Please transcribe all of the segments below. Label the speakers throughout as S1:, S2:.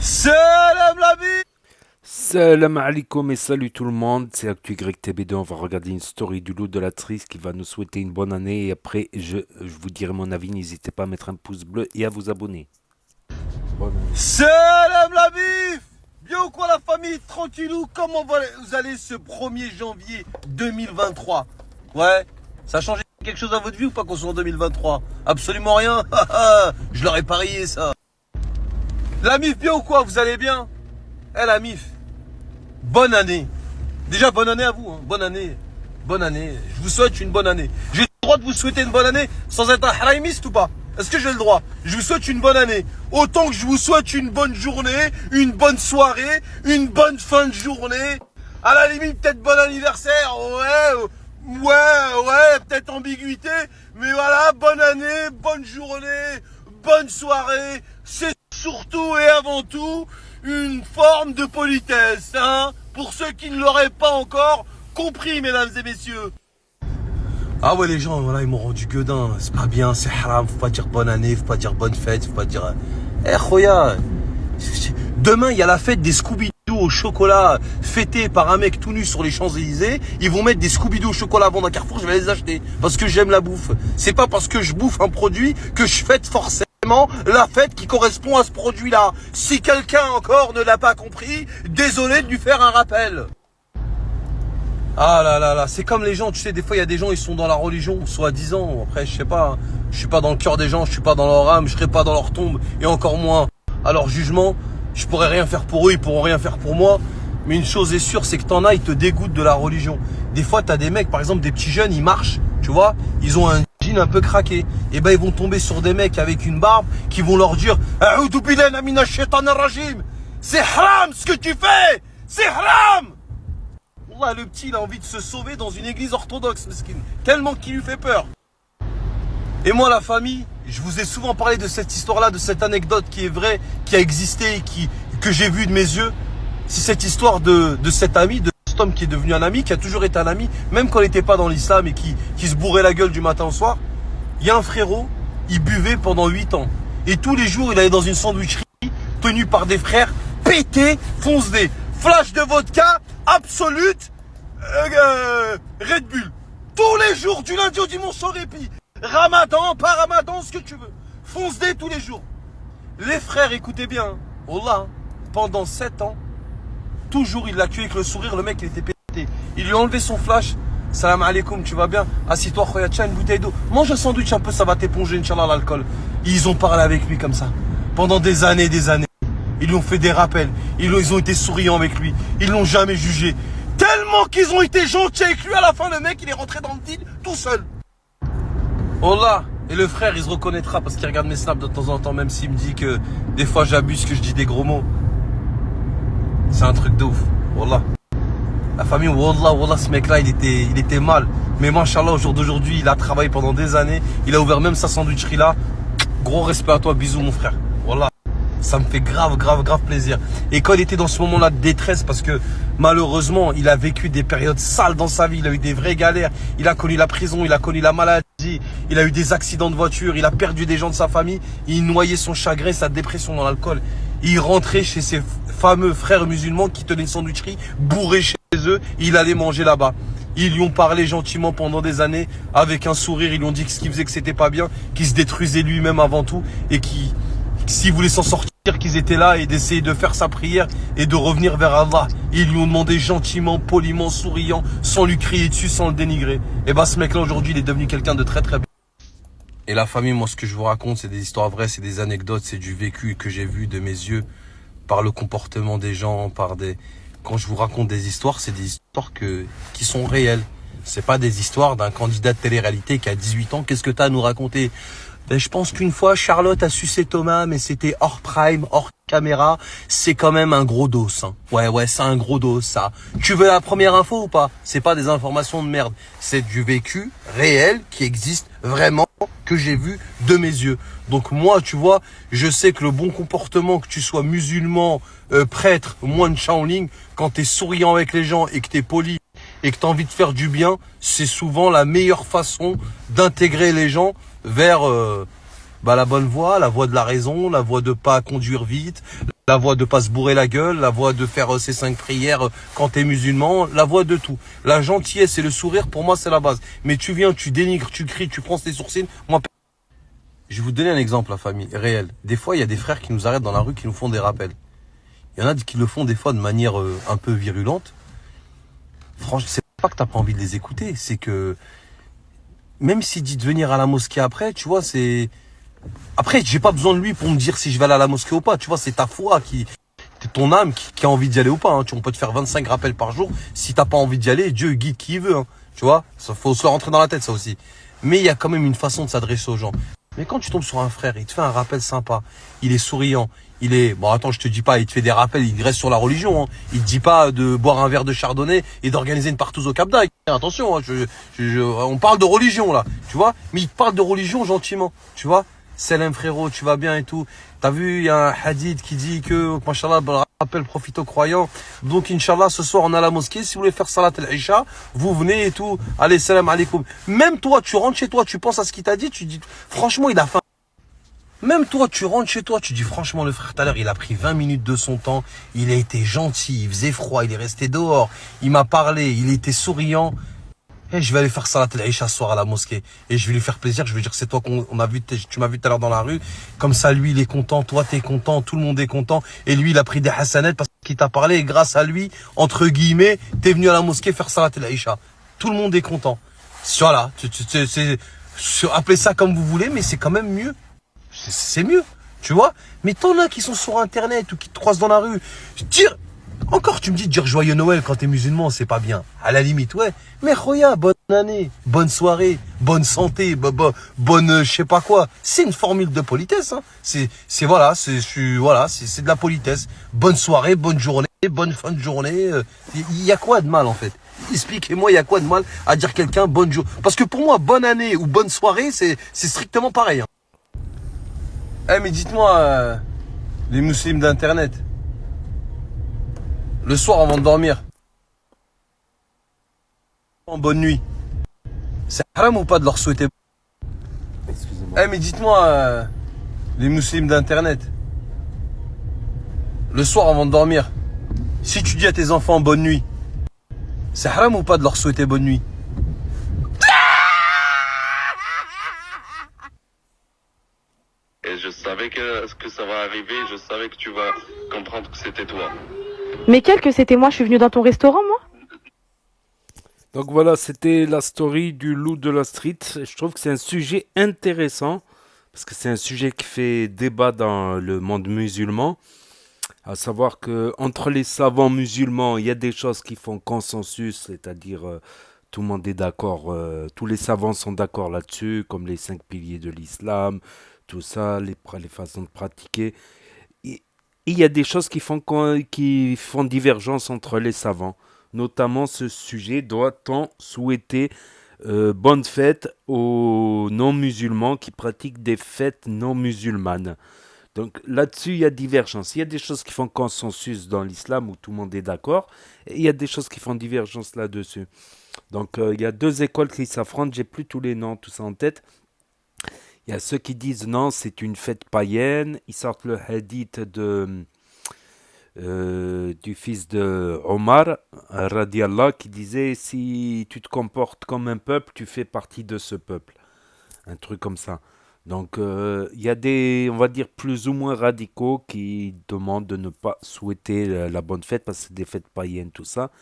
S1: Salam la vie.
S2: Salam alaikum et salut tout le monde, c'est ActuYTB2, on va regarder une story du loup de la triste qui va nous souhaiter une bonne année et après je vous dirai mon avis, n'hésitez pas à mettre un pouce bleu et à vous abonner. Bonne année.
S1: Salam la vie. Bien ou quoi la famille? Tranquillou, comment vous allez ce 1er janvier 2023? Ouais, ça a changé quelque chose à votre vie ou pas qu'on soit en 2023? Absolument rien. Je l'aurais parié ça. La MIF, bien ou quoi? Vous allez bien? La MIF, bonne année. Déjà bonne année à vous, hein. Bonne année. Bonne année. Je vous souhaite une bonne année. J'ai le droit de vous souhaiter une bonne année sans être un haraimiste ou pas? Est-ce que j'ai le droit? Je vous souhaite une bonne année. Autant que je vous souhaite une bonne journée, une bonne soirée, une bonne fin de journée. À la limite, peut-être bon anniversaire. Ouais, peut-être ambiguïté. Mais voilà, bonne année, bonne journée, bonne soirée. C'est surtout et avant tout une forme de politesse, hein, pour ceux qui ne l'auraient pas encore compris, mesdames et messieurs. Ah ouais, les gens, voilà, ils m'ont rendu gueudin. C'est pas bien, c'est haram. Faut pas dire bonne année, faut pas dire bonne fête, faut pas dire... Khoya, demain, il y a la fête des Scooby-Doo au chocolat fêtée par un mec tout nu sur les Champs-Élysées. Ils vont mettre des Scooby-Doo au chocolat à vendre à Carrefour, je vais les acheter. Parce que j'aime la bouffe. C'est pas parce que je bouffe un produit que je fête forcément la fête qui correspond à ce produit-là. Si quelqu'un encore ne l'a pas compris, désolé de lui faire un rappel. Ah là, c'est comme les gens, tu sais, des fois il y a des gens, ils sont dans la religion, soi-disant, après je sais pas, je suis pas dans le cœur des gens, je suis pas dans leur âme, je serai pas dans leur tombe, et encore moins à leur jugement, je pourrais rien faire pour eux, ils pourront rien faire pour moi, mais une chose est sûre, c'est que t'en as, ils te dégoûtent de la religion. Des fois t'as des mecs, par exemple des petits jeunes, ils marchent, tu vois, ils ont un jean un peu craqué, et ben ils vont tomber sur des mecs avec une barbe qui vont leur dire « A'oudou billahi minash shaitanir rajim » c'est haram ce que tu fais, c'est haram. Wallah, le petit, il a envie de se sauver dans une église orthodoxe, mesquine. Tellement qu'il lui fait peur. Et moi, la famille, je vous ai souvent parlé de cette histoire-là, de cette anecdote qui est vraie, qui a existé et que j'ai vue de mes yeux. C'est cette histoire de cet ami, de cet homme qui est devenu un ami, qui a toujours été un ami, même quand il n'était pas dans l'islam et qui se bourrait la gueule du matin au soir. Il y a un frérot, il buvait pendant 8 ans. Et tous les jours, il allait dans une sandwicherie tenue par des frères pétés, fonce-dés. Flash de vodka, absolute, Red Bull. Tous les jours, du lundi au dimanche sans répit. Ramadan, pas Ramadan, ce que tu veux. Fonce-dé tous les jours. Les frères, écoutez bien. Wallah, pendant 7 ans, toujours il l'a tué avec le sourire, le mec il était pété. Il lui a enlevé son flash. Salam alaikum, tu vas bien? Assis-toi, khoya, tiens une bouteille d'eau. Mange un sandwich un peu, ça va t'éponger, Inch'Allah, l'alcool. Ils ont parlé avec lui comme ça. Pendant des années et des années. Ils lui ont fait des rappels. Ils ont été souriants avec lui. Ils l'ont jamais jugé. Tellement qu'ils ont été gentils avec lui, à la fin, le mec, il est rentré dans le deal tout seul. Oh là. Et le frère, il se reconnaîtra parce qu'il regarde mes snaps de temps en temps, même s'il me dit que des fois j'abuse, que je dis des gros mots. C'est un truc de ouf. Wallah. La famille, wallah, ce mec-là, il était mal. Mais machallah, au jour d'aujourd'hui, il a travaillé pendant des années. Il a ouvert même sa sandwicherie là. Gros respect à toi, bisous mon frère. Wallah. Ça me fait grave plaisir. Et quand il était dans ce moment-là de détresse, parce que malheureusement, il a vécu des périodes sales dans sa vie, il a eu des vraies galères, il a connu la prison, il a connu la maladie, il a eu des accidents de voiture, il a perdu des gens de sa famille, il noyait son chagrin, sa dépression dans l'alcool. Il rentrait chez ses fameux frères musulmans qui tenaient une sandwicherie, bourré chez eux, il allait manger là-bas. Ils lui ont parlé gentiment pendant des années, avec un sourire, ils lui ont dit que ce qu'il faisait que c'était pas bien, qu'il se détruisait lui-même avant tout, et s'il voulait s'en sortir, qu'ils étaient là et d'essayer de faire sa prière et de revenir vers Allah. Ils lui ont demandé gentiment, poliment, souriant, sans lui crier dessus, sans le dénigrer. Et bah ce mec-là aujourd'hui, il est devenu quelqu'un de très bien. Et la famille, moi ce que je vous raconte, c'est des histoires vraies, c'est des anecdotes, c'est du vécu que j'ai vu de mes yeux, par le comportement des gens, Quand je vous raconte des histoires, c'est des histoires qui sont réelles. C'est pas des histoires d'un candidat de télé-réalité qui a 18 ans. Qu'est-ce que t'as à nous raconter? Ben, je pense qu'une fois, Charlotte a sucé Thomas, mais c'était hors prime, hors caméra. C'est quand même un gros dos, hein. Ouais, c'est un gros dos, ça. Tu veux la première info ou pas? C'est pas des informations de merde. C'est du vécu réel qui existe vraiment, que j'ai vu de mes yeux. Donc moi, tu vois, je sais que le bon comportement, que tu sois musulman, prêtre, moine Shaolin, quand t'es souriant avec les gens et que t'es poli, et que tu as envie de faire du bien, c'est souvent la meilleure façon d'intégrer les gens vers la bonne voie, la voie de la raison, la voie de pas conduire vite, La voie de pas se bourrer la gueule, la voie de faire ses 5 prières quand t'es musulman, la voie de tout. La gentillesse et le sourire, pour moi, c'est la base. Mais tu viens, tu dénigres, tu cries, tu fronces tes sourcils. Moi, je vais vous donner un exemple, la famille, réel. Des fois, il y a des frères qui nous arrêtent dans la rue, qui nous font des rappels. Il y en a qui le font des fois de manière un peu virulente. Franchement, c'est pas que t'as pas envie de les écouter, c'est que même s'il dit de venir à la mosquée après, tu vois, c'est... Après, j'ai pas besoin de lui pour me dire si je vais aller à la mosquée ou pas, tu vois, c'est ta foi c'est ton âme qui a envie d'y aller ou pas. Hein. On peut te faire 25 rappels par jour. Si t'as pas envie d'y aller, Dieu guide qui il veut. Hein. Tu vois, ça faut se le rentrer dans la tête, ça aussi. Mais il y a quand même une façon de s'adresser aux gens. Mais quand tu tombes sur un frère, il te fait un rappel sympa, il est souriant, il est... Bon, attends, je te dis pas, il te fait des rappels, il reste sur la religion. Hein. Il te dit pas de boire un verre de chardonnay et d'organiser une partouze au Cap d'Agde. Attention, hein, on parle de religion, là, tu vois. Mais il te parle de religion gentiment, tu vois. Salam frérot, tu vas bien et tout. T'as vu, il y a un hadith qui dit que, machallah, rappel profite aux croyants. Donc, Inch'Allah, ce soir, on a la mosquée. Si vous voulez faire salat al-Isha, vous venez et tout. Allez, salam alaikum. Même toi, tu rentres chez toi, tu penses à ce qu'il t'a dit, tu dis, franchement, il a faim. Même toi, tu rentres chez toi, tu dis, franchement, le frère, tout à l'heure, il a pris 20 minutes de son temps. Il a été gentil, il faisait froid, il est resté dehors. Il m'a parlé, il était souriant. Et je vais aller faire salat al-Isha ce soir à la mosquée. Et je vais lui faire plaisir. Je vais dire c'est toi qu'on a vu, tu m'as vu tout à l'heure dans la rue. Comme ça, lui, il est content. Toi, t'es content. Tout le monde est content. Et lui, il a pris des hasanets parce qu'il t'a parlé. Et grâce à lui, entre guillemets, t'es venu à la mosquée faire salat al-Isha. Tout le monde est content. Voilà. Appelez ça comme vous voulez, mais c'est quand même mieux. C'est mieux. Tu vois? Mais t'en as qui sont sur Internet ou qui te croisent dans la rue. Dire, encore, tu me dis de dire joyeux Noël quand t'es musulman, c'est pas bien. À la limite, ouais. Mais Roya, bonne année, bonne soirée, bonne santé, bonne je sais pas quoi. C'est une formule de politesse. Hein. Voilà, c'est de la politesse. Bonne soirée, bonne journée, bonne fin de journée. Il y a quoi de mal en fait? Expliquez-moi, il y a quoi de mal à dire quelqu'un bonne journée? Parce que pour moi, bonne année ou bonne soirée, c'est strictement pareil. Hein. Eh mais dites-moi, les musulmans d'internet. Le soir avant de dormir. En bonne nuit. C'est haram ou pas de leur souhaiter?
S2: Excusez-moi.
S1: Eh mais dites-moi, les musulmans d'internet. Le soir avant de dormir. Si tu dis à tes enfants bonne nuit. C'est haram ou pas de leur souhaiter bonne nuit?
S3: Et je savais que ça va arriver, je savais que tu vas comprendre que c'était toi.
S4: Mais quel que c'était moi, je suis venue dans ton restaurant, moi?
S2: Donc voilà, c'était la story du loup de la street. Je trouve que c'est un sujet intéressant parce que c'est un sujet qui fait débat dans le monde musulman. À savoir que entre les savants musulmans, il y a des choses qui font consensus, c'est-à-dire tout le monde est d'accord, tous les savants sont d'accord là-dessus, comme les 5 piliers de l'islam, tout ça, les façons de pratiquer. Et il y a des choses qui font divergence entre les savants, notamment ce sujet, doit-on souhaiter bonne fête aux non-musulmans qui pratiquent des fêtes non musulmanes. Donc là-dessus, il y a divergence. Il y a des choses qui font consensus dans l'islam où tout le monde est d'accord, et il y a des choses qui font divergence là-dessus. Donc il y a deux écoles qui s'affrontent, j'ai plus tous les noms, tout ça en tête. Il y a ceux qui disent non, c'est une fête païenne. Ils sortent le hadith du fils de Omar, radiallah, qui disait si tu te comportes comme un peuple, tu fais partie de ce peuple. Un truc comme ça. Donc, il y a des, on va dire, plus ou moins radicaux qui demandent de ne pas souhaiter la bonne fête parce que c'est des fêtes païennes, tout ça.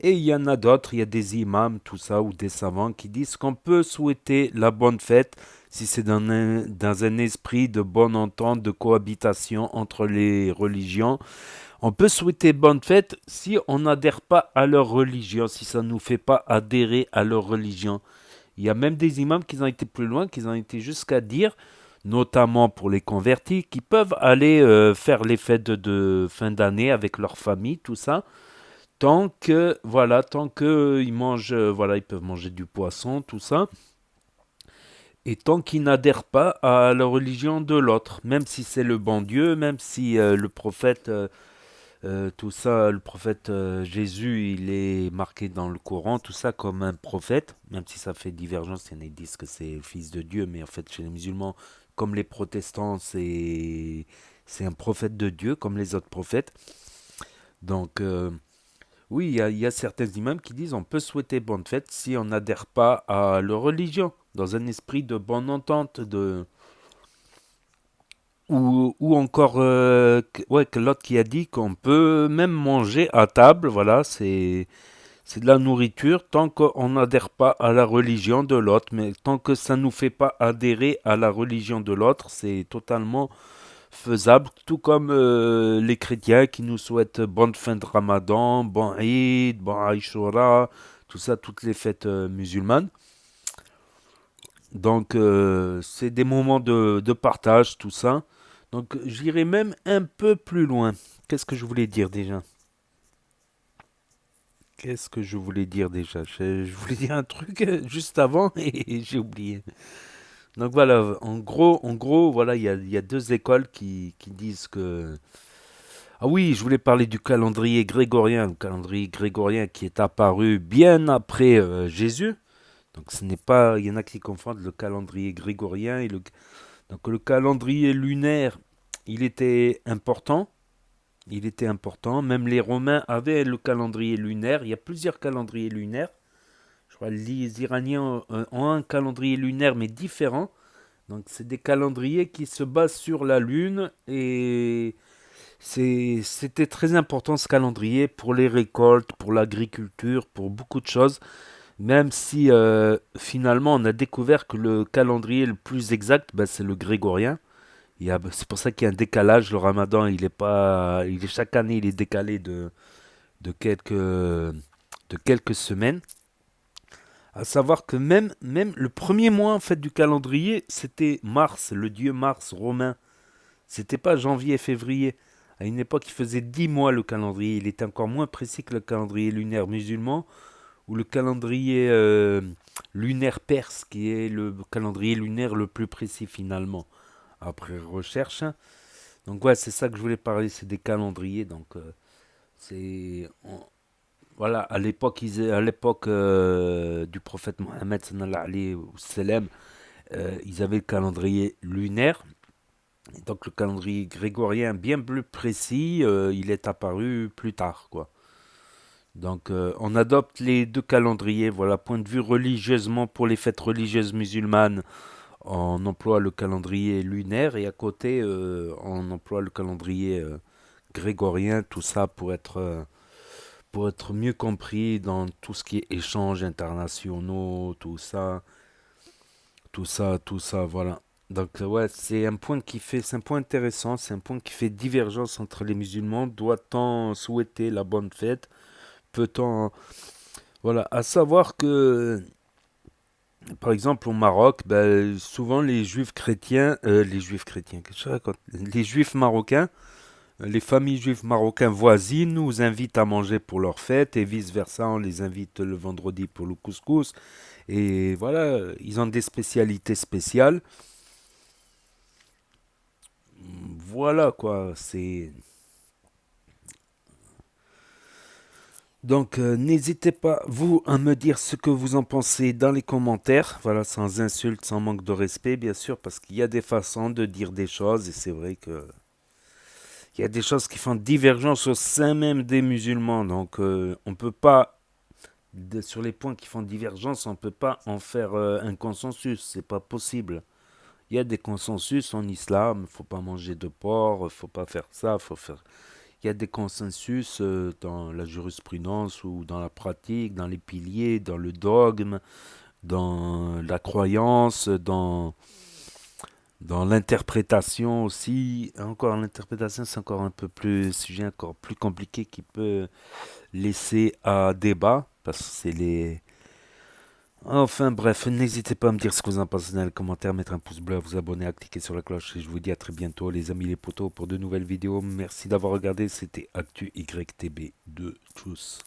S2: Et il y en a d'autres, il y a des imams, tout ça, ou des savants qui disent qu'on peut souhaiter la bonne fête si c'est dans un esprit de bonne entente, de cohabitation entre les religions. On peut souhaiter bonne fête si on n'adhère pas à leur religion, si ça ne nous fait pas adhérer à leur religion. Il y a même des imams qui ont été plus loin, qui ont été jusqu'à dire, notamment pour les convertis, qui peuvent aller faire les fêtes de fin d'année avec leur famille, tout ça, tant que ils mangent, ils peuvent manger du poisson, tout ça, et tant qu'ils n'adhèrent pas à la religion de l'autre, même si c'est le bon Dieu, même si le prophète tout ça, le prophète Jésus, il est marqué dans le Coran, tout ça comme un prophète, même si ça fait divergence, il y en a qui disent que c'est le fils de Dieu, mais en fait chez les musulmans, comme les protestants, C'est un prophète de Dieu comme les autres prophètes. Donc, oui, il y a certains imams qui disent on peut souhaiter bonne fête si on n'adhère pas à leur religion, dans un esprit de bonne entente, ou encore ouais, que l'autre qui a dit qu'on peut même manger à table, voilà, c'est de la nourriture tant qu'on n'adhère pas à la religion de l'autre, mais tant que ça ne nous fait pas adhérer à la religion de l'autre, c'est totalement faisable, tout comme les chrétiens qui nous souhaitent bonne fin de Ramadan, bon Eid, bon Aïchoura, tout ça, toutes les fêtes musulmanes. Donc c'est des moments de partage, tout ça. Donc j'irai même un peu plus loin. Qu'est-ce que je voulais dire déjà? Qu'est-ce que je voulais dire déjà? Je voulais dire un truc juste avant et j'ai oublié. Donc voilà, en gros, voilà, il y a deux écoles qui disent que... Ah oui, je voulais parler du calendrier grégorien, le calendrier grégorien qui est apparu bien après Jésus. Donc ce n'est pas, il y en a qui confondent le calendrier grégorien et le... Donc le calendrier lunaire, il était important. Il était important. Même les Romains avaient le calendrier lunaire. Il y a plusieurs calendriers lunaires. Je crois que les Iraniens ont un calendrier lunaire mais différent. Donc c'est des calendriers qui se basent sur la lune et c'était très important ce calendrier pour les récoltes, pour l'agriculture, pour beaucoup de choses. Même si finalement on a découvert que le calendrier le plus exact, ben, c'est le grégorien. C'est pour ça qu'il y a un décalage. Le Ramadan, chaque année, il est décalé de quelques semaines. À savoir que même le premier mois en fait du calendrier, c'était Mars, le dieu Mars romain. C'était pas janvier et février. À une époque, il faisait 10 mois le calendrier. Il était encore moins précis que le calendrier lunaire musulman ou le calendrier lunaire perse, qui est le calendrier lunaire le plus précis finalement, après recherche. Donc ouais, c'est ça que je voulais parler, c'est des calendriers. Donc c'est... Voilà, à l'époque du prophète Mohammed sallallahu alayhi wa sallam, ils avaient le calendrier lunaire. Et donc le calendrier grégorien bien plus précis, il est apparu plus tard, quoi. Donc on adopte les deux calendriers. Voilà, point de vue religieusement pour les fêtes religieuses musulmanes, on emploie le calendrier lunaire et à côté on emploie le calendrier grégorien. Tout ça pour être mieux compris dans tout ce qui est échanges internationaux, tout ça, voilà. Donc ouais, c'est un point intéressant, c'est un point qui fait divergence entre les musulmans. Doit-on souhaiter la bonne fête? Peut-on, voilà, à savoir que, par exemple, au Maroc, ben, souvent qu'est-ce que je raconte? Les juifs marocains, les familles juives marocaines voisines nous invitent à manger pour leur fête et vice-versa, on les invite le vendredi pour le couscous. Et voilà, ils ont des spécialités spéciales. Voilà quoi, c'est... Donc n'hésitez pas, vous, à me dire ce que vous en pensez dans les commentaires. Voilà, sans insulte, sans manque de respect, bien sûr, parce qu'il y a des façons de dire des choses et c'est vrai que il y a des choses qui font divergence au sein même des musulmans. Donc on peut pas, sur les points qui font divergence, on peut pas en faire un consensus. C'est pas possible. Il y a des consensus en islam. Faut pas manger de porc, faut pas faire ça, faut faire. Il y a des consensus dans la jurisprudence ou dans la pratique, dans les piliers, dans le dogme, dans la croyance, dans l'interprétation aussi. Encore l'interprétation, c'est encore un peu plus sujet encore plus compliqué qui peut laisser à débat parce que c'est les... Enfin bref, n'hésitez pas à me dire ce que vous en pensez dans les commentaires, mettre un pouce bleu, à vous abonner, à cliquer sur la cloche et je vous dis à très bientôt les amis les potos pour de nouvelles vidéos. Merci d'avoir regardé, c'était Actu YTB de Tchuss.